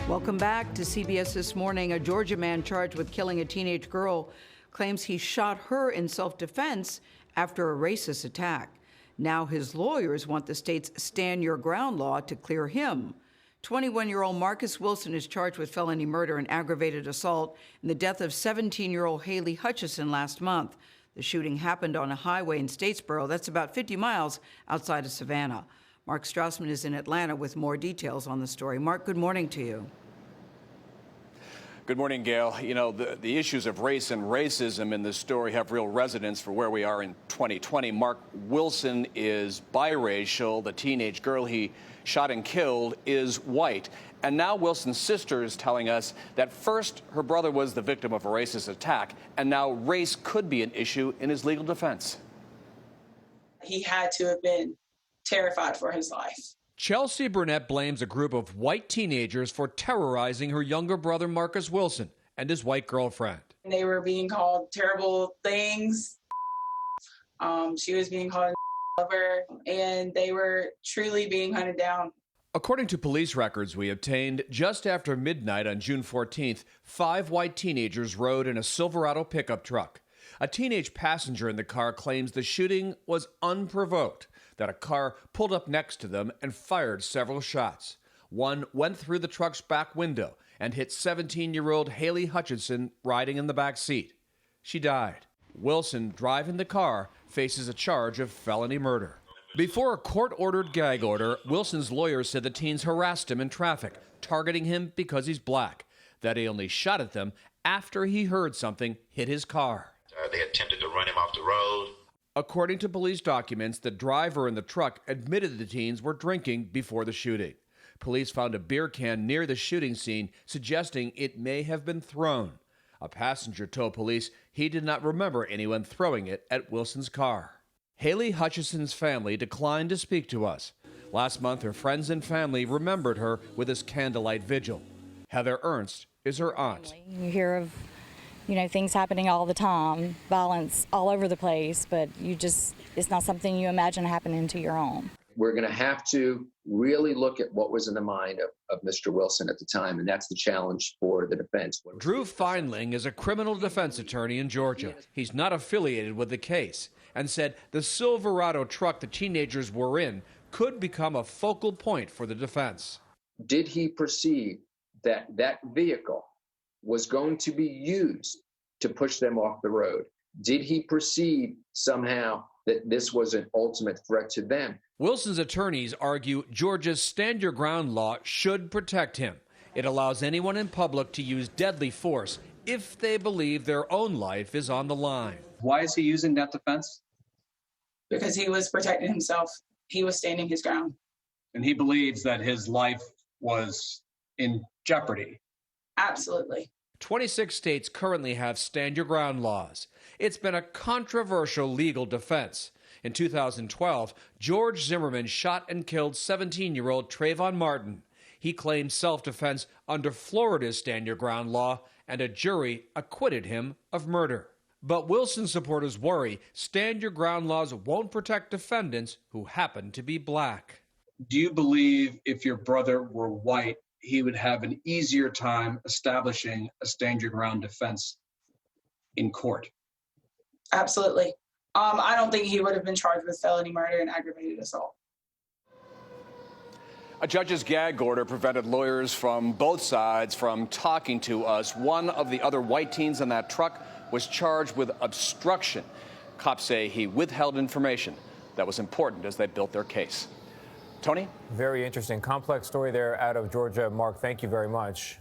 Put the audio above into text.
Welcome back to CBS This Morning. A Georgia man charged with killing a teenage girl claims he shot her in self-defense after a racist attack. Now his lawyers want the state's Stand Your Ground law to clear him. 21-year-old Marcus Wilson is charged with felony murder and aggravated assault in the death of 17-year-old Haley Hutchison last month. The shooting happened on a highway in Statesboro. That's about 50 miles outside of Savannah. Mark Strassmann is in Atlanta with more details on the story. Mark, good morning to you. Good morning, Gayle. You know, the issues of race and racism in this story have real resonance for where we are in 2020. Mark Wilson is biracial. The teenage girl he shot and killed is white. And now Wilson's sister is telling us that first her brother was the victim of a racist attack, and now race could be an issue in his legal defense. He had to have been terrified for his life. Chelsea Burnett blames a group of white teenagers for terrorizing her younger brother Marcus Wilson and his white girlfriend. They were being called terrible things. She was being called a lover, and they were truly being hunted down. According to police records we obtained, just after midnight on June 14th, 5 white teenagers rode in a Silverado pickup truck. A teenage passenger in the car claims the shooting was unprovoked, that a car pulled up next to them and fired several shots. One went through the truck's back window and hit 17-year-old Haley Hutchison riding in the back seat. She died. Wilson, driving the car, faces a charge of felony murder. Before a court-ordered gag order, Wilson's lawyers said the teens harassed him in traffic, targeting him because he's black, that he only shot at them after he heard something hit his car. They attempted to run him off the road. According to police documents, the driver in the truck admitted the teens were drinking before the shooting. Police found a beer can near the shooting scene, suggesting it may have been thrown. A passenger told police he did not remember anyone throwing it at Wilson's car. Haley Hutchison's family declined to speak to us. Last month, her friends and family remembered her with this candlelight vigil. Heather Ernst is her aunt. You hear of things happening all the time, violence all over the place, but it's not something you imagine happening to your own. We're going to have to really look at what was in the mind of Mr. Wilson at the time, and that's the challenge for the defense. Drew Feinling is a criminal defense attorney in Georgia. He's not affiliated with the case and said the Silverado truck the teenagers were in could become a focal point for the defense. Did he perceive that that vehicle was going to be used to push them off the road? Did he perceive somehow that this was an ultimate threat to them? Wilson's attorneys argue Georgia's Stand Your Ground law should protect him. It allows anyone in public to use deadly force if they believe their own life is on the line. Why is he using that defense? Because he was protecting himself. He was standing his ground. And he believes that his life was in jeopardy. Absolutely. 26 states currently have Stand Your Ground laws. It's been a controversial legal defense. In 2012, George Zimmerman shot and killed 17-year-old Trayvon Martin. He claimed self-defense under Florida's Stand Your Ground law, and a jury acquitted him of murder. But Wilson supporters worry Stand Your Ground laws won't protect defendants who happen to be black. Do you believe if your brother were white, he would have an easier time establishing a Stand Your Ground defense in court? Absolutely. I don't think he would have been charged with felony murder and aggravated assault. A judge's gag order prevented lawyers from both sides from talking to us. One of the other white teens in that truck was charged with obstruction. Cops say he withheld information that was important as they built their case. Tony? Very interesting, complex story there out of Georgia. Mark, thank you very much.